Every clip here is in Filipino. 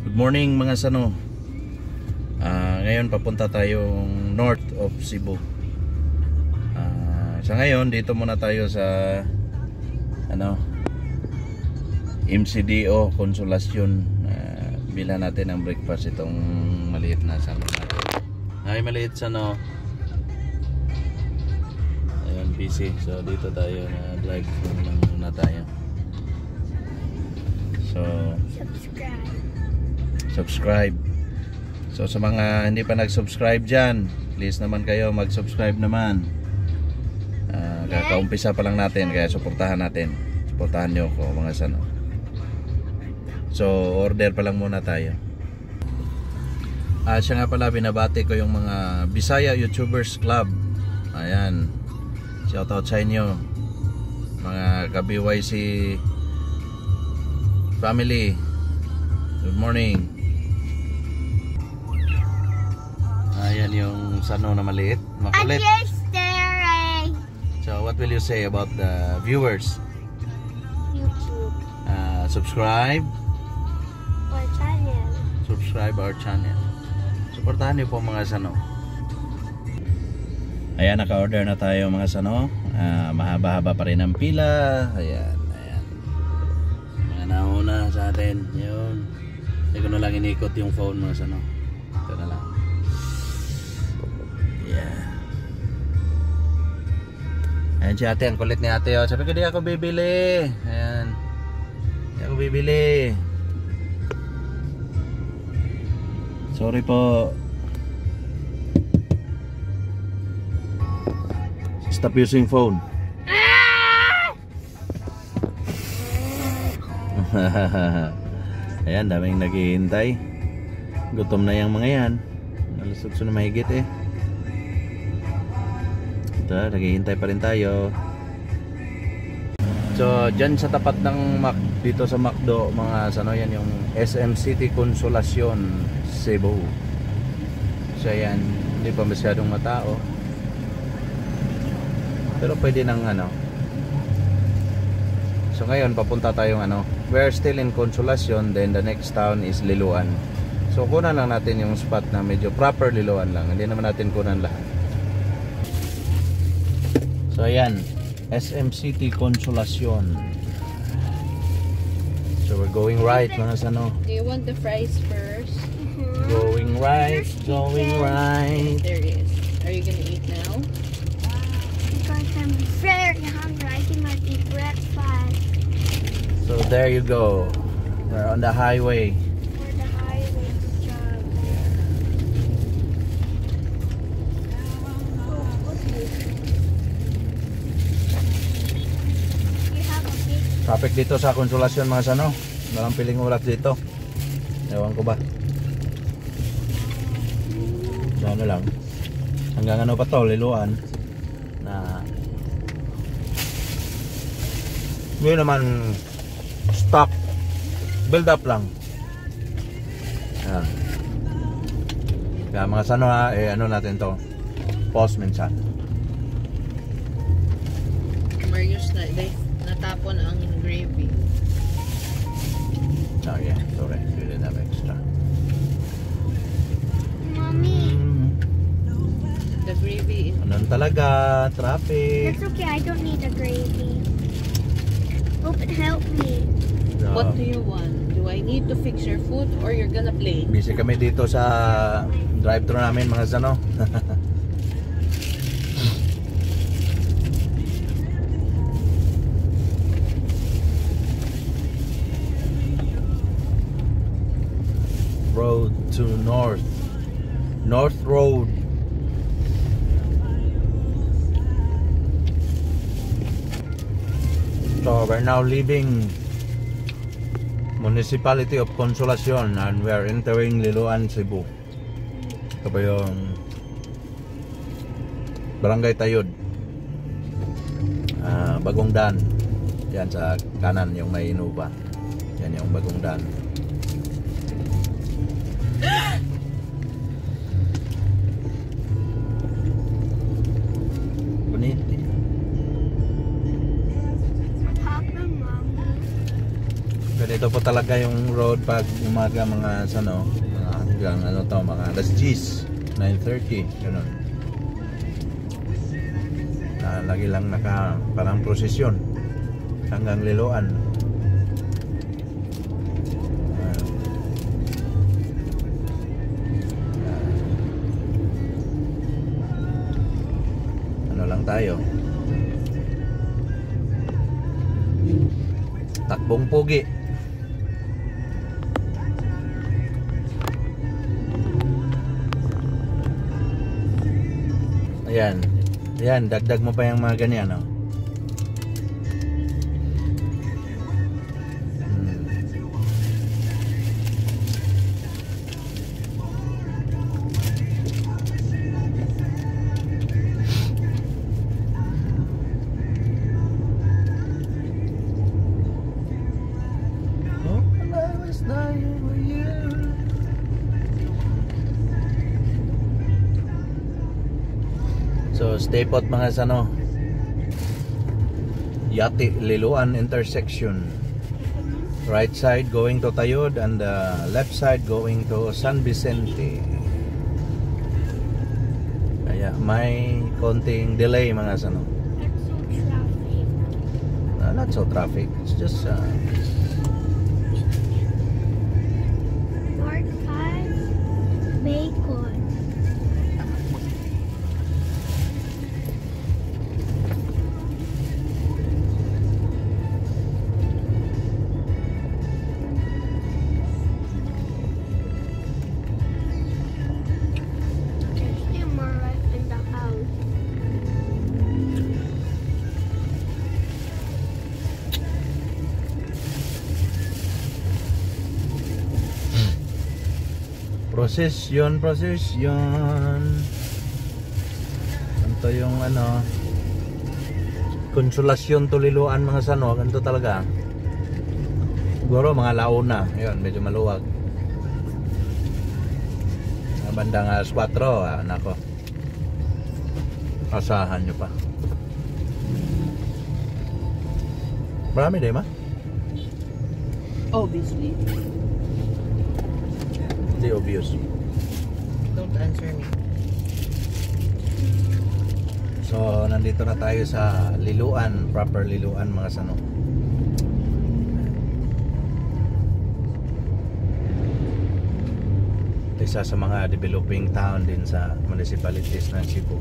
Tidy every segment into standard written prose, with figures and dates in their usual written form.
Good morning mga sano. Ngayon papunta tayong north of Cebu. Sa ngayon dito muna tayo sa MCDO Consolacion. Bilhan natin ang breakfast itong maliit na sano natin. Ay maliit sano. Ayun busy. So dito tayo na drive lang muna tayo. So subscribe. So sa mga hindi pa nag-subscribe dyan, please naman kayo mag-subscribe naman. Kakaumpisa pa lang natin, kaya suportahan natin. Suportahan nyo ko mga sano. So order pa lang muna tayo. Siya nga pala, binabati ko yung mga Bisaya YouTubers Club. Ayan, shoutout sa inyo mga ka-BYC family. Good morning. Ayan yung sano na maliit, makulit. I'm just staring. So what will you say about the viewers? YouTube. Subscribe. Or channel. Subscribe our channel. Suportahan niyo po mga sano. Ayan, naka-order na tayo mga sano. Mahaba-haba pa rin ang pila. Ayan. Mga nauna sa atin. Yun. Hindi ko na lang inikot yung phone mga sano. Ito na lang. Yeah. Ayan si ate, ang kulit ni ate. Sabi ko di ako bibili. Ayan. Di ako bibili. Sorry po. Stop using phone. Ayan, daming naghihintay. Gutom na yung mga yan. Nalusot na mahigit eh. Ito, naghihintay pa rin tayo. So, dyan sa tapat ng dito sa McDo, mga sano yan, yung SM City Consolacion, Cebu. So, yan, hindi pa masyadong matao. Pero pwede nang So, ngayon, papunta tayong we're still in Consolacion, then the next town is Liloan. So, kunan lang natin yung spot na medyo proper Liloan lang. Hindi naman natin kunan lahat. So ayan, SM City Consolacion. So we're going right mga sano. Do you want the fries first? Going right, going right. There is. Are you gonna eat now? Because I'm very hungry. I cannot eat breakfast. So there you go. We're on the highway. For the highway job. You have a big Traffic dito sa Consolacion mga sano. Walang piling oras dito. Ewan ko ba. So lang. Hanggang pa to, Liloan. Na hindi naman stock. Build up lang. Ayan. Kaya mga sano natin to. Pause minsan. Marius na natapon ang gravy. Oh yeah, sorry. We didn't have extra. Mommy. The gravy is... Anong talaga? Traffic. It's okay. I don't need a gravy. Hope it helped me. So, What do you want? Do I need to fix your food or you're gonna play? busy kami dito sa drive-thru namin mga sano. Road to North Road. So we're now leaving Municipality of Consolacion and we are entering Liloan, Cebu. Ito pa yung Barangay Tayud. Bagong Dan. Yan sa kanan yung may Innova. Yan yung Bagong Dan. Bonito. Papa, Mommy. Ganito Ganito po talaga yung road pag umaga mga ano, hanggang ano to, mga alas 10, 9:30, ganun. Lagi lang parang prosesyon hanggang Liloan. Ano lang tayo, takbong pogi. Ayan. Ayan, dagdag mo pa yung mga ganyan, no? So stay put mga sano. Yati Liloan intersection. Right side going to Tayod and left side going to San Vicente. Kaya may konting delay mga sano. Not so traffic. Not so traffic. It's just North 5, Bacon. There's still more left in the house. Procession. Ganito yung ano, Konsolasyon to Liloan mga sano. Ganito talaga. Siguro mga launa. Ayun, medyo maluwag. Bandang alas 4, nako. Asahan nyo pa. Marami din, ma? Obviously. Hindi obvious. Don't answer me. So, nandito na tayo sa Liloan, proper Liloan mga sano. Isa sa mga developing town din sa municipalities ng Cebu.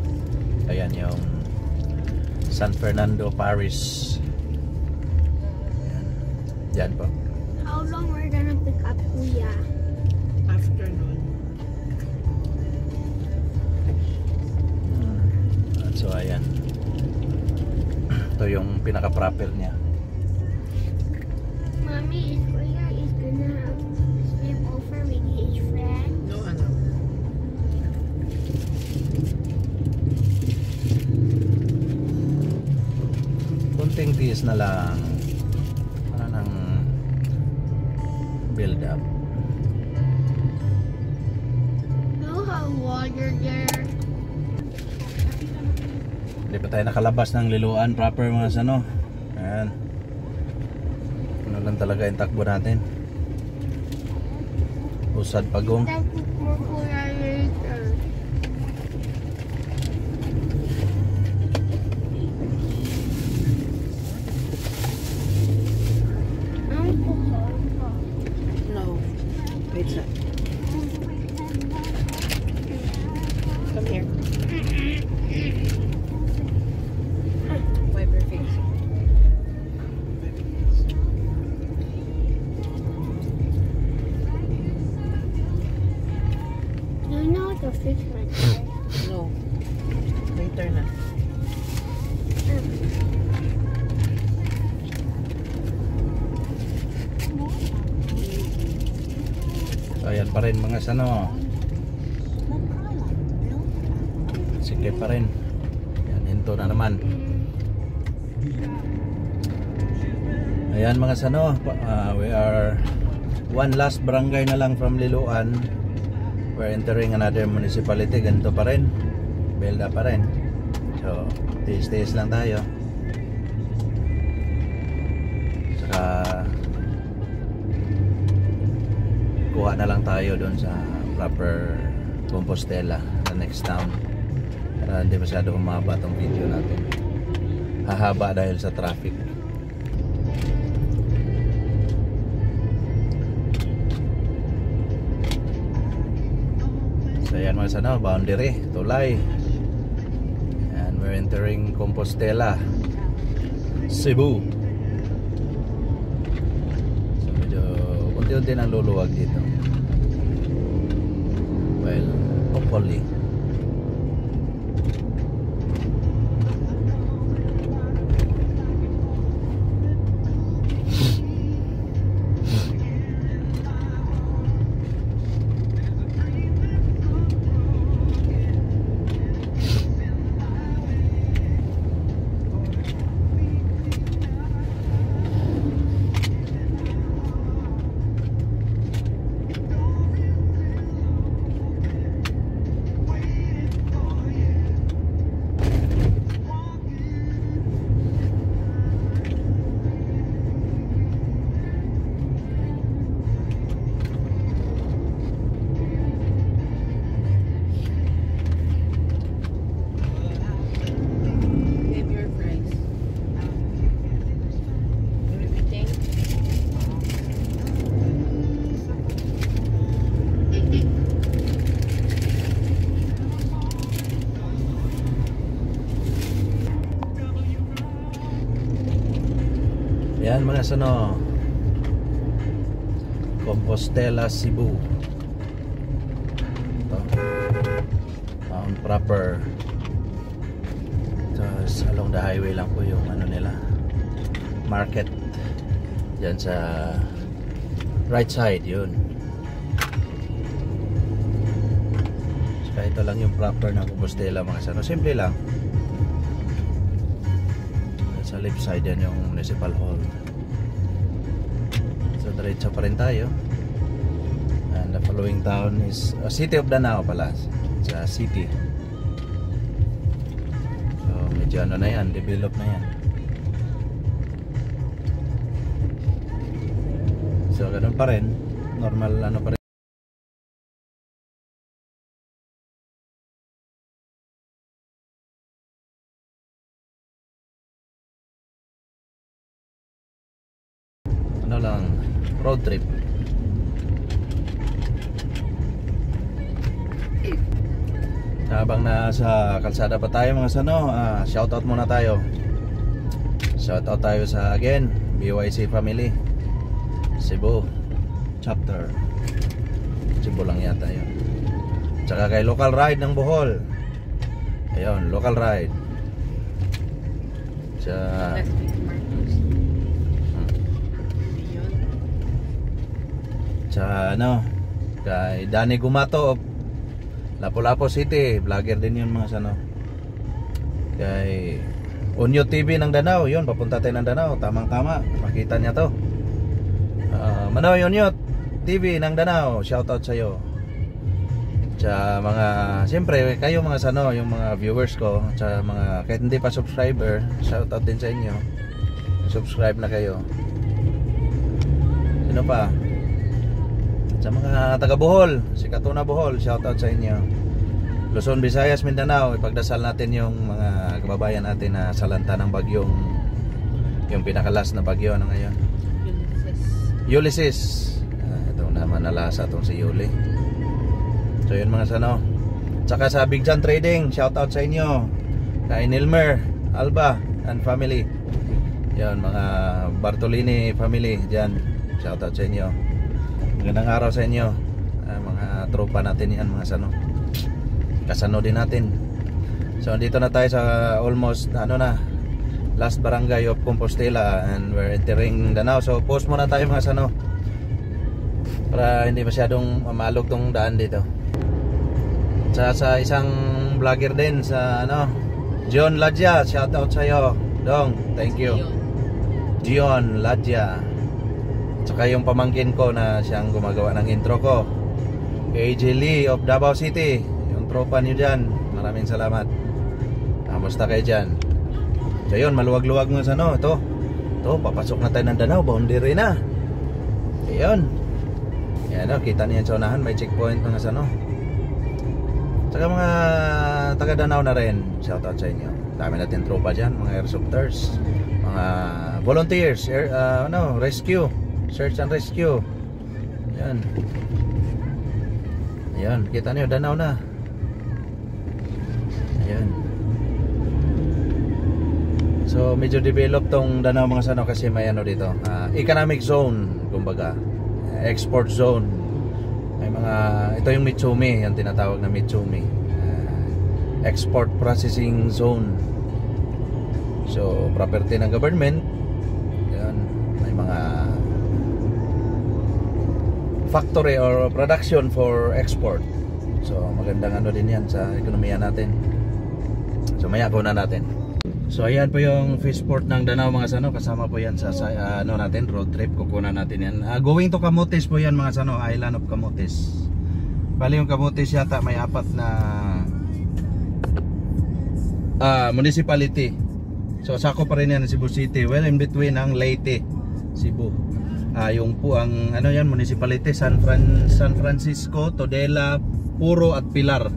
Ayan yung San Fernando Parish. Ayan. Yan po. How long we're gonna pick up Kuya? Afternoon. So ayan. Ito yung pinaka-proper niya. Mommy, is Kuya is gonna sleep over with his friend? No, ano. Kunting tiis na lang. Para ng build up. You have water there. Hindi pa tayo nakalabas ng Liloan proper mga sano. Ayan. Ano lang talaga yung takbo natin. Usad pagong. Thank you for Kuya later. No. Wait a sec. Come here. Wipe your face. Do you know how to fix my chair? No. Later na. So ayan pa rin mga sano. Sige pa rin. Ayan, hinto na naman. Ayan mga sano, we are one last barangay na lang from Liloan. We're entering another municipality. Ganito pa rin, build up pa rin. So tiis-tiis lang tayo. Saka kuha na lang tayo doon sa proper Compostela, the next town, para hindi masyado humaba tong video natin. Hahaba dahil sa traffic. So yan mga sana, boundary, tulay, and we're entering Compostela, Cebu. So medyo unti-unti nang luluwag dito. Well, hopefully. Yan mga sano, Compostela, Cebu. Ito, town proper. Tapos along the highway lang po yung ano nila, market. Diyan sa right side yun. So ito lang yung proper na Compostela mga sano. Simple lang. Sa left side yan yung municipal hall. So diretso pa rin tayo. And the following town is City of Danao pala. Sa city. So medyo ano na yan, develop na yan. So ganun pa rin, normal ano pa rin. Ano lang, road trip. Habang nasa kalsada pa tayo mga sano, shoutout muna tayo. Shoutout tayo sa again BYC family Cebu chapter. Cebu lang yata yun. Tsaka kay local ride ng Bohol. Ayun, local ride. Sa ano, kay Danny Gumato of Lapu-Lapu City, vlogger din yun mga sano. Kay Unyo TV ng Danao, yun, papunta tayo ng Danao, tamang-tama, makita niya to. Manoy Unyo TV ng Danao, shoutout sa'yo. Sa mga, siyempre kayo mga sano, yung mga viewers ko, sa mga, kahit hindi pa subscriber, shoutout din sa inyo. Subscribe na kayo. Sino pa? Sa mga taga Bohol, si Katuna Bohol, shoutout sa inyo. Luzon, Visayas, Mindanao, ipagdasal natin yung mga kababayan natin na salanta ng bagyong, yung pinakalas na bagyo na ngayon, Ulysses. Ito naman nalasa itong si Yuli. So yun mga sano. Tsaka sa Big John Trading, shoutout sa inyo. Kay Nilmer, Alba and family. Yun mga Bartolini family dyan, shoutout sa inyo. Magandang araw sa inyo, mga tropa natin yan mga sano. Kasano din natin. So dito na tayo sa almost ano na, last barangay of Compostela, and we're entering Danao. So post muna tayo mga sano, para hindi masyadong mamalog tong daan dito. Sa isang vlogger din sa ano, John Ladja, shoutout sa iyo Dong, thank you John Ladja. Tsaka yung pamangkin ko na siyang gumagawa ng intro ko, AJ Lee of Davao City, yung tropa niyo dyan, maraming salamat. Kamusta kayo dyan? So yun, maluwag-luwag mo sa ano. Ito, papasok na tayo ng Danao, boundary na. Ayun. Ayan, kita niyan sa unahan, may checkpoint mga sano. Saka mga taga Danao na rin, shoutout sa inyo. Dami natin tropa dyan, mga airsofters, mga volunteers, rescue, search and rescue. Ayan. Ayan, kita niyo, Danao na. Ayan. So medyo develop tong Danao mga sano kasi may ano dito, economic zone, kumbaga, export zone. May mga, ito yung Mitsumi, yung tinatawag na Mitsumi, export processing zone. So property ng government. Ayan, may mga factory or production for export. So magandang ano din yan sa ekonomiya natin. So maya ko na natin. So ayan po yung fishport ng Danao mga sano, kasama po yan sa ano natin, road trip, kukunan natin yan. Going to Camotes po yan mga sano, Island of Camotes. Bali yung Camotes yata may 4 na municipality. So sako pa rin yan Cebu City, well in between ang Leyte, Cebu. Yung po ang ano yan, municipality San Francisco, Todela, Puro at Pilar.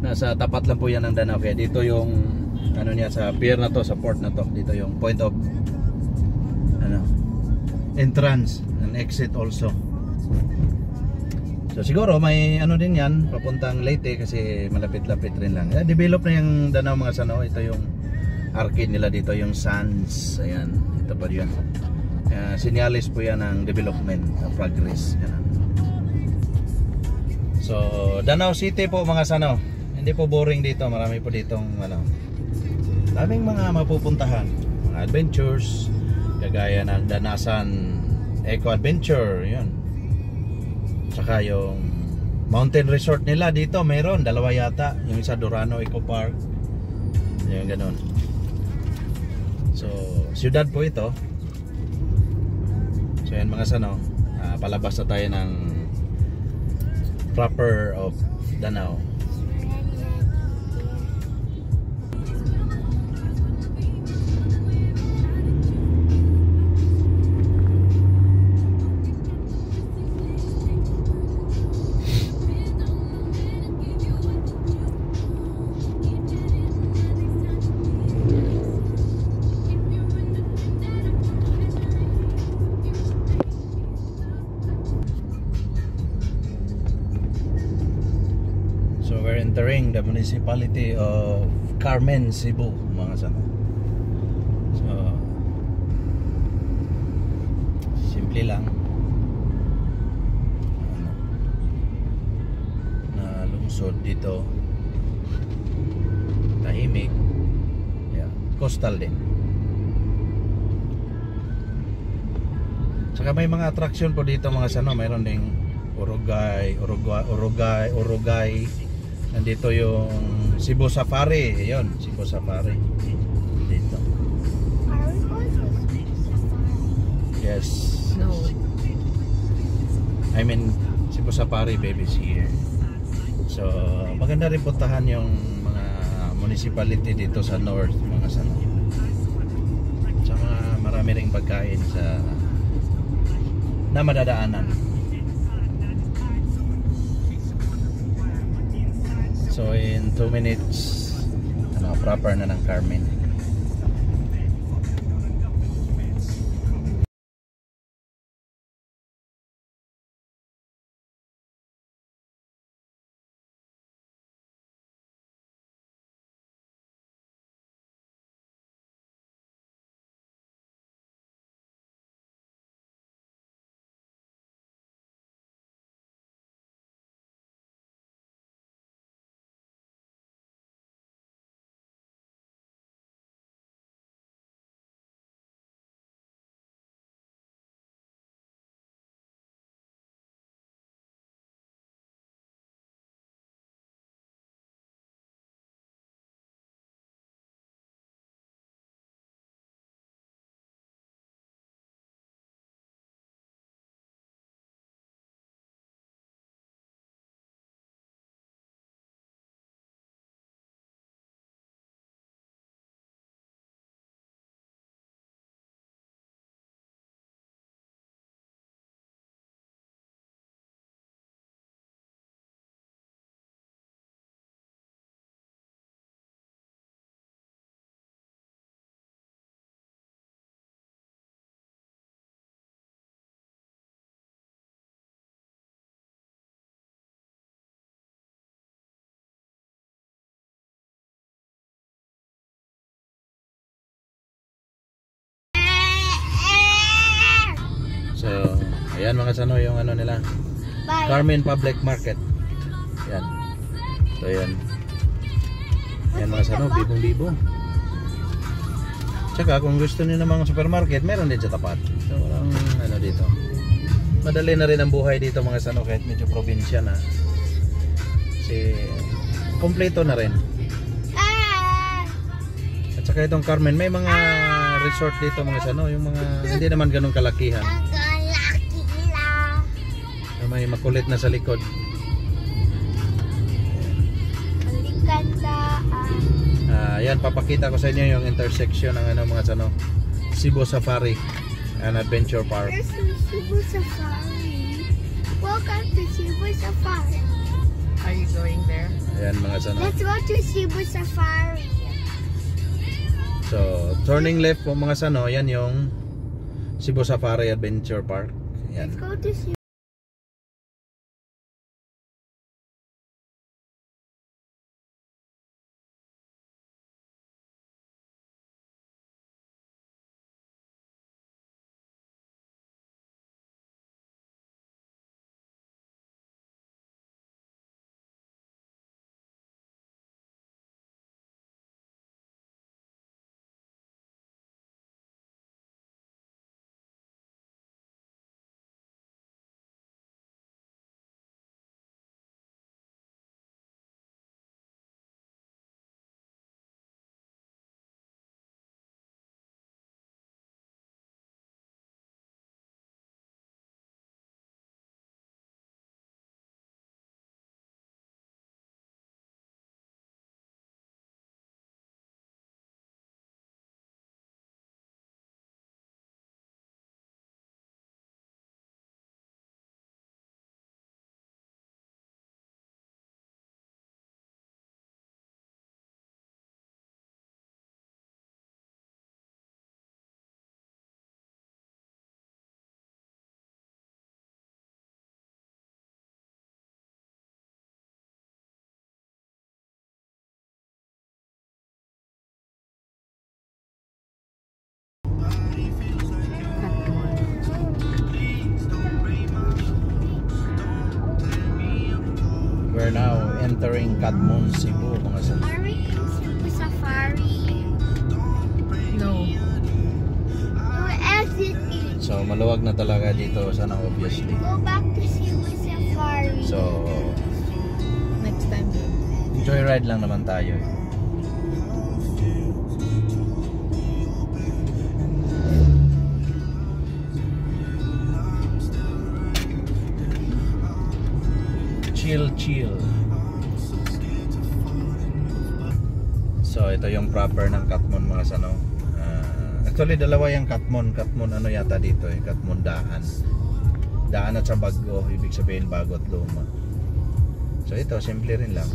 Nasa tapat lang po yan ng Danao. Kaya dito yung ano niya sa pier na to, sa port na to. Dito yung point of ano, entrance and exit also. So siguro may ano din yan papuntang Leyte kasi malapit-lapit rin lang. Develop na yung Danao mga sano. Ito yung arcade nila dito, yung Sands. Ayan, ito pa yun. Sinyalis po yan ng development, progress. Yan. So Danao City po mga sano. Hindi po boring dito, marami po ditong ano, daming mga mapupuntahan, mga adventures, kagaya ng Danasan Eco Adventure, yun. Saka yung mountain resort nila dito, meron, 2 yata. Yung isa Dorano Eco Park, yung ganun. So, siyudad po ito. So yan mga sano, palabas na tayo ng proper of Danao. Entering the municipality of Carmen, Cebu mga sano. So simple lang na lungsod dito, tahimik, yeah. Coastal din. Saka may mga attraction po dito mga sano. Mayroon ding Urugay. Nandito yung Cebu Safari. Ayun, Cebu Safari. Dito. Are we going to safari? Yes. No. I mean, Cebu Safari babies here. So, maganda rin puntahan yung mga municipality dito sa north, mga sano. Tsaka marami ring pagkain sa na madadaanan. So in 2 minutes, proper na ng Carmen. Yan mga sano yung ano nila. Bye. Carmen Public Market. Yan. So yan. Yan mga sano, bibong-bibo. Tsaka kung gusto niyo ng mga supermarket, meron din sa tapat. So walang ano dito. Madali na rin ang buhay dito mga sano kahit medyo probinsya na. Kasi kompleto na rin. At saka itong Carmen, may mga resort dito mga sano, yung mga hindi naman ganun kalakihan. May makulit na sa likod. Yan, papakita ko sa inyo yung intersection ng ano mga sano, Cebu Safari and Adventure Park. There's Cebu Safari. Welcome to Cebu Safari. Are you going there? Ayan mga sano. Let's go to Cebu Safari. So, turning left po mga sano, yan yung Cebu Safari Adventure Park. Yan. Let's go to Cebu. We're now entering Katmon, Cebu mga sano. Are we in Cebu Safari? No. You exit it. So maluwag na talaga dito sana obviously. Go back to Cebu Safari. So Next time. joyride lang naman tayo. Chill. So ito yung proper ng Katmon mga sano. Actually dalawa yung Katmon ano yata dito Katmon daan at sa Bago, ibig sabihin Bago at Luma. So ito simple rin lang.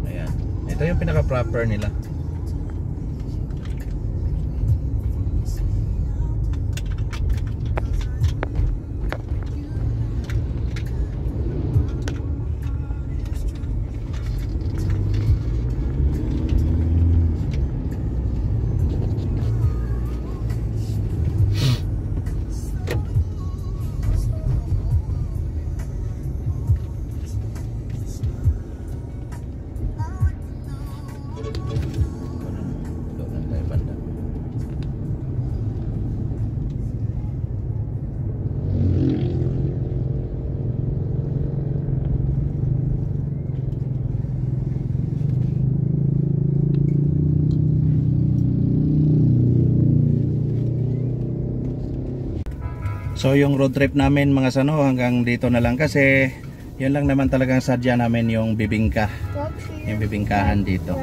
Ayan, ito yung pinaka proper nila. So yung road trip namin mga sano hanggang dito na lang kasi yun lang naman talagang sadya namin yung bibingka, yung bibingkahan dito.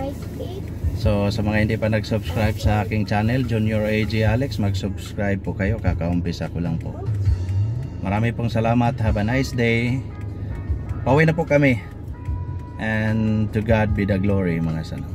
So sa mga hindi pa nag-subscribe sa aking channel Junior AJ Alex, mag-subscribe po kayo, kakaumpisa ko lang po. Marami pong salamat, have a nice day. Pauwi na po kami and to God be the glory mga sano.